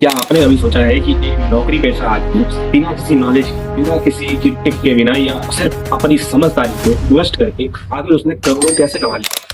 क्या आपने कभी सोचा है कि एक नौकरी पेशा आदमी बिना किसी नॉलेज, बिना किसी की टिप के, बिना या सिर्फ अपनी समझदारी को इन्वेस्ट करके आगे उसने करोड़ों कैसे कमा लिया?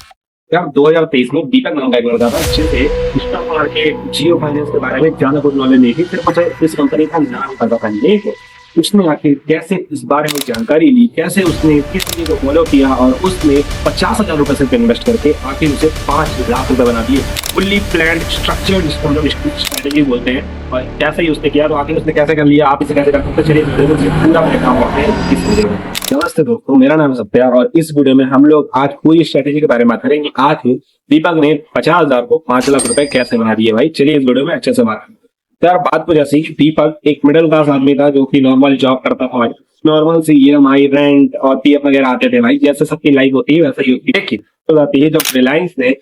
यार 2023 में दीपक नाम का एक लड़का था, जिसे स्टॉक मार्केट, जियो फाइनेंस के बारे में ज्यादा कुछ नॉलेज नहीं थी, सिर्फ मुझे इस कंपनी का नाम पता था। लेकिन उसने आखिर कैसे इस बारे में जानकारी ली, कैसे उसने किस चीज को फॉलो किया और उसने 50,000 रुपए सिर्फ इन्वेस्ट करके आखिर उसे 5 लाख रुपए बना दिए। फुल्ली प्लान स्ट्रक्चर्ड, जिसको हम लोग स्ट्रेटेजी बोलते हैं। और कैसे ही उसने किया, तो आखिर उसने कैसे कर लिया, आप इसे कैसे कर सकते हैं, चलिए वीडियो में पूरा ब्रेकडाउन करते हैं इस वीडियो में। नमस्ते दोस्तों, मेरा नाम है सत्या और इस वीडियो में हम लोग आज पूरी स्ट्रेटेजी के बारे में बात करेंगे। आखिर दीपक ने 50,000 को 5 लाख रुपए कैसे बना दिए। भाई चलिए इस वीडियो में अच्छे से बात करें। तो यार बात कुछ ऐसी कि दीपक एक मिडिल क्लास आदमी था जो कि नॉर्मल जॉब करता था। भाई नॉर्मल से EMI, रेंट और PF वगैरह आते थे। भाई जैसे सबकी लाइफ होती है वैसा ही होती है। लेकिन तो जाती है जब रिलायंस ने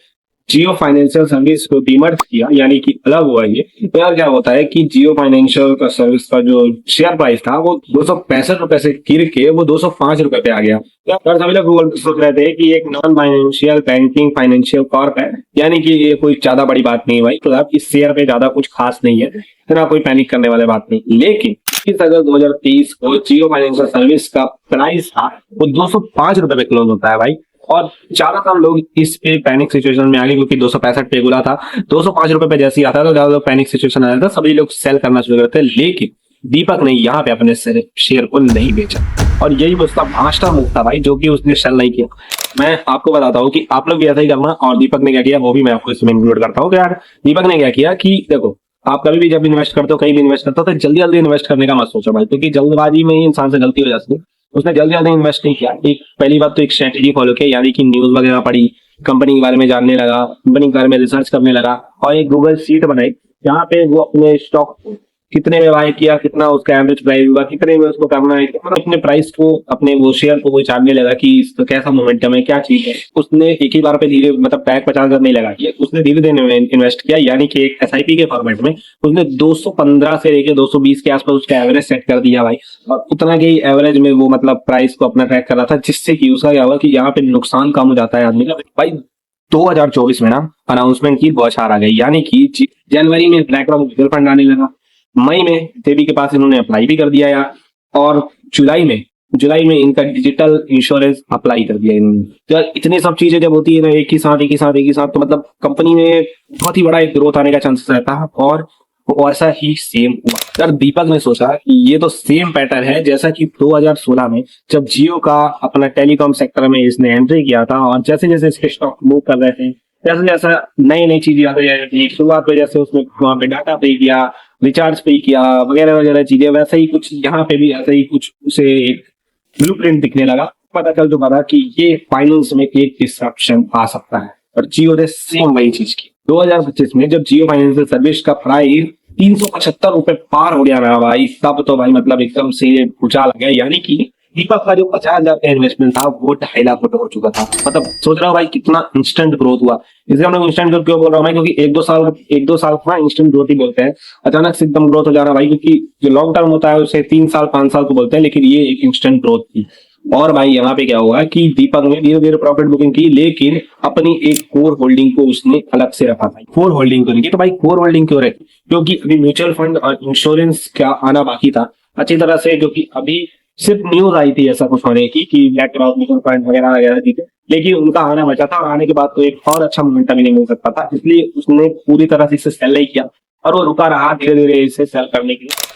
जियो फाइनेंशियल सर्विस को डीमर्ज किया, यानी कि अलग हुआ ये, तो यार क्या होता है कि जियो फाइनेंशियल का सर्विस का जो शेयर प्राइस था वो 265 रुपए से गिर के वो 205 रुपए पे आ गया। यार सभी लोग गूगल सोच रहे थे कि एक non financial banking financial Corp है, यानी कि ये कोई ज्यादा बड़ी बात नहीं है। भाई तो इस शेयर पे ज्यादा कुछ खास नहीं है, इतना कोई पैनिक करने वाली बात नहीं। लेकिन 30 अगस्त 2023 को जियो फाइनेंशियल सर्विस का प्राइस था वो 205 रुपए पे क्लोज होता है। भाई और ज्यादातर लोग इस पे पैनिक सिचुएशन में आ गए, क्योंकि 265 पे खुला था, 205 रुपए पे जैसे ही आता था तो ज्यादा लोग पैनिक सिचुएशन आया था, सभी लोग सेल करना शुरू करते। लेकिन दीपक ने यहाँ पे अपने शेयर को नहीं बेचा और यही उसका भाषा मूव था भाई, जो कि उसने सेल नहीं किया। मैं आपको बताता हूँ कि आप लोग भी ऐसा ही करना। और दीपक ने क्या किया वो भी मैं आपको इसमें इंक्लूड करता हूँ। यार दीपक ने क्या किया कि देखो, आप कभी भी जब इन्वेस्ट करते हो, कहीं भी इन्वेस्ट करते हो, तो जल्दी जल्दी इन्वेस्ट करने का मत सोचो भाई, क्योंकि जल्दबाजी में ही इंसान से गलती हो जाती है। उसने जल्दी जल्दी इन्वेस्ट नहीं किया। एक पहली बात तो एक स्ट्रेटेजी फॉलो किया, यानी कि न्यूज वगैरह पढ़ी, कंपनी के बारे में जानने लगा, कंपनी के बारे में रिसर्च करने लगा और एक गूगल शीट बनाई जहाँ पे वो अपने स्टॉक कितने में बाय किया, कितना उसका एवरेज प्राइस हुआ, कितने में उसको करना है, मतलब अपने प्राइस को, अपने वो शेयर को वो जानने लगा कि इसका कैसा मोमेंटम है, क्या चीज है। उसने एक ही बार पे धीरे, मतलब पैक 50,000 नहीं लगा किया, उसने धीरे धीरे इन्वेस्ट किया, यानी कि एक SIP के फॉर्मेट में उसने 215 से लेके 220 के आसपास उसका एवरेज सेट कर दिया भाई। और उतना के एवरेज में वो मतलब प्राइस को अपना ट्रैक कर रहा था, जिससे कि उसका क्या हुआ कि यहाँ पे नुकसान कम हो जाता है आदमी का। भाई 2024 में ना अनाउंसमेंट की बौछार आ गई, यानी कि जनवरी में ब्लैक रॉक म्यूचुअल फंड आने लगा, मई में सेबी के पास इन्होंने अप्लाई भी कर दिया यार, और जुलाई में इनका डिजिटल इंश्योरेंस अप्लाई कर दिया इन्होंने। तो यार इतनी सब चीजें जब होती है ना एक ही साथ, तो मतलब कंपनी में बहुत ही बड़ा एक ग्रोथ आने का चांसेस रहता है। और वैसा ही सेम हुआ। यार दीपक ने सोचा कि ये तो सेम पैटर्न है जैसा कि 2016 में जब जियो का अपना टेलीकॉम सेक्टर में इसने एंट्री किया था, और जैसे जैसे इसके स्टॉक मूव कर रहे थे, जैसे जैसे नई नई चीजें आती जा रही थी, शुरुआत में जैसे उसने वहां पे डाटा पे किया, रिचार्ज पे किया, वगैरह वगैरह चीजें, वैसे ही कुछ यहाँ पे भी ऐसे ही कुछ उसे एक ब्लूप्रिंट दिखने लगा। पता चल चुका था कि ये फाइनेंस में एक डिस्ट्रप्शन आ सकता है, और जियो ने सेम वही चीज की। 2025 में जब जियो फाइनेंशियल सर्विस का प्राइस 375 रुपए पार हो गया ना भाई, तब तो भाई मतलब एकदम से उछाल गया, यानी कि दीपक का जो 50,000 का इन्वेस्टमेंट था वो 2.5 लाख रुपए हो चुका था। मतलब सोच रहा हूँ भाई कितना इंस्टेंट ग्रोथ हुआ। इसे हम लोग इंस्टेंट ग्रोथ क्यों बोल रहा हूँ मैं, क्योंकि एक दो साल ना इंस्टेंट ग्रोथ ही बोलते हैं, अचानक से एकदम ग्रोथ हो जा रहा भाई, क्योंकि जो लॉन्ग टर्म होता है उसे 3 साल 5 साल को बोलते हैं, लेकिन ये एक इंस्टेंट ग्रोथ थी। और भाई यहाँ पे क्या हुआ कि दीपक ने धीरे धीरे प्रॉफिट बुकिंग की, लेकिन अपनी एक कोर होल्डिंग को उसने अलग से रखा था। कोर होल्डिंग को, तो भाई कोर होल्डिंग क्यों रखी, क्योंकि अभी म्यूचुअल फंड और इंश्योरेंस का आना बाकी था अच्छी तरह से, क्योंकि अभी सिर्फ न्यूज आई थी ऐसा कुछ होने की कि ब्लैक रॉक म्यूचुअल फंड वगैरह वगैरह चीजें, लेकिन उनका आना बचा था, और आने के बाद तो एक और अच्छा मोमेंटम ही नहीं मिल सकता था, इसलिए उसने पूरी तरह से इसे सेल नहीं किया और वो रुका रहा धीरे धीरे इसे सेल करने के लिए।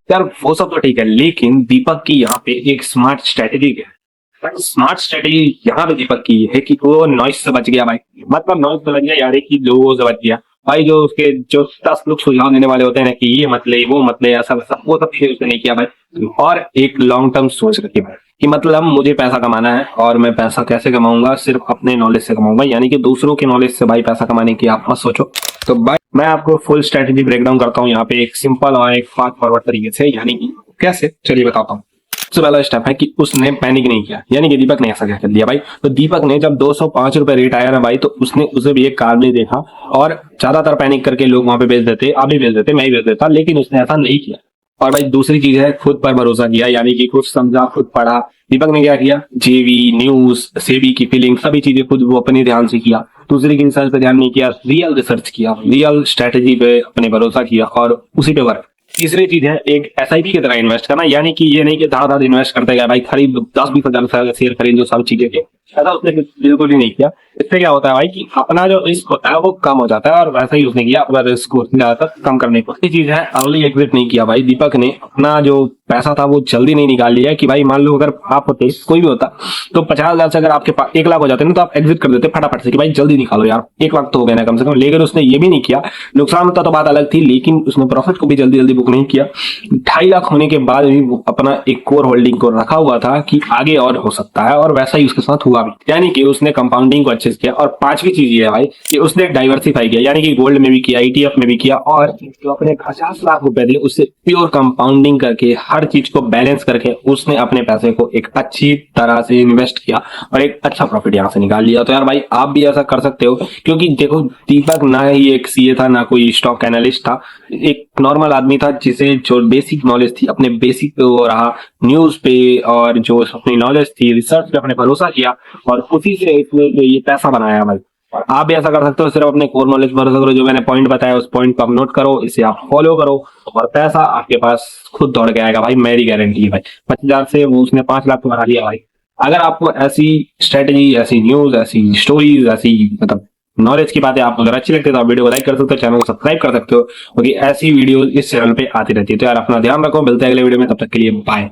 यार वो सब तो ठीक है, लेकिन दीपक की यहाँ पे एक स्मार्ट स्ट्रेटेजी है। स्मार्ट स्ट्रेटेजी यहाँ पे दीपक की है कि वो नॉइस से बच गया भाई, मतलब नॉइस से बच गया यार कि लोगों से बच गया भाई। जो उसके जो 10 लोग सुझाव देने वाले होते हैं ना कि ये मत ले, वो मत ले, ऐसा वैसा, वो सब चीजें उसने नहीं किया भाई। और एक लॉन्ग टर्म सोच रखी भाई कि मतलब मुझे पैसा कमाना है, और मैं पैसा कैसे कमाऊंगा, सिर्फ अपने नॉलेज से कमाऊंगा, यानी कि दूसरों के नॉलेज से भाई पैसा कमाने की आप मत सोचो। तो भाई मैं आपको फुल स्ट्रेटेजी ब्रेकडाउन करता हूँ यहाँ पे एक सिंपल और एक फास्ट फॉरवर्ड तरीके से, यानी कि कैसे, चलिए बताता हूँ। सबसे पहला स्टेप है कि उसने पैनिक नहीं किया, यानी कि दीपक ने ऐसा क्या कर दिया भाई। तो दीपक ने जब 205 रुपए रेट आया ना भाई, तो उसने उसे भी एक कार में देखा, और ज्यादातर पैनिक करके लोग वहां पे बेच देते, अभी बेच देते, मैं ही बेच देता, लेकिन उसने ऐसा नहीं किया। और भाई दूसरी चीज है खुद पर भरोसा किया, यानी कि खुद समझा खुद पढ़ा। दीपक ने क्या किया, जेवी न्यूज सेबी की फीलिंग सभी चीजें खुद वो अपने ध्यान से किया, दूसरे की रिसर्च पे ध्यान नहीं किया, रियल रिसर्च किया, रियल स्ट्रेटेजी पे अपने भरोसा किया और उसी पे वर्क। तीसरी चीज है एक एसआईपी की तरह इन्वेस्ट करना, यानी कि ये नहीं कि धाड़ इन्वेस्ट करते गए भाई खरीद 10-20 हजार शेयर खरीद जो सब चीजें के, ऐसा उसने बिल्कुल भी नहीं किया। इससे क्या होता है भाई कि अपना जो रिस्क होता है वो कम हो जाता है, और वैसा ही उसने किया अपना रिस्क को ज्यादातर कम करने को। दूसरी चीज है अर्ली एग्जिट नहीं किया भाई दीपक ने, अपना जो पैसा था वो जल्दी नहीं निकाल लिया कि भाई मान लो अगर आप होते कोई भी होता तो 50,000 से अगर आपके पास 1 लाख हो जाते ना तो आप एग्जिट कर देते फटाफट से कि भाई जल्दी निकालो यार 1 लाख तो हो गया ना कम से कम, लेकिन उसने ये भी नहीं किया। नुकसान होता तो बात अलग थी, लेकिन उसने प्रॉफिट को भी जल्दी जल्दी बुक नहीं किया। 2.5 लाख होने के बाद भी वो अपना एक कोर होल्डिंग को रखा हुआ था कि आगे और हो सकता है, और वैसा ही उसके साथ हुआ भी, यानी कि उसने कंपाउंडिंग को अच्छे से किया। और पांचवी चीज ये है भाई कि उसने डाइवर्सिफाई किया, यानी कि गोल्ड में भी किया, ईटीएफ में भी किया, और जो अपने 50 लाख रुपए थे उससे प्योर कंपाउंडिंग करके हर चीज को बैलेंस करके उसने अपने पैसे को एक अच्छी तरह से इन्वेस्ट किया और एक अच्छा प्रॉफिट यहाँ से निकाल लिया। तो यार भाई आप भी ऐसा कर सकते हो, क्योंकि देखो दीपक ना ही एक सीए था ना कोई स्टॉक एनालिस्ट था, एक नॉर्मल आदमी था जिसे जो बेसिक नॉलेज थी अपने बेसिक पे वो रहा, न्यूज पे और जो अपनी नॉलेज थी रिसर्च पे अपने भरोसा किया और उसी से इसने ये पैसा बनाया भाई। और आप भी ऐसा कर सकते हो, सिर्फ अपने कोर नॉलेज पर भरोसा करो, जो मैंने पॉइंट बताया उस पॉइंट को आप नोट करो, इसे आप फॉलो करो और पैसा आपके पास खुद दौड़ के आएगा भाई, मेरी गारंटी है भाई। 25,000 से वो उसने 5 लाख को बना लिया भाई। अगर आपको ऐसी स्ट्रेटेजी, ऐसी न्यूज, ऐसी स्टोरीज, ऐसी मतलब नॉलेज की बातें आपको अगर अच्छी लगती है तो आप वीडियो को लाइक कर सकते हो, चैनल को सब्सक्राइब कर सकते हो, क्योंकि ऐसी वीडियो इस चैनल पे आती रहती है। तो यार अपना ध्यान रखो, मिलते हैं अगले वीडियो में, तब तक के लिए बाय।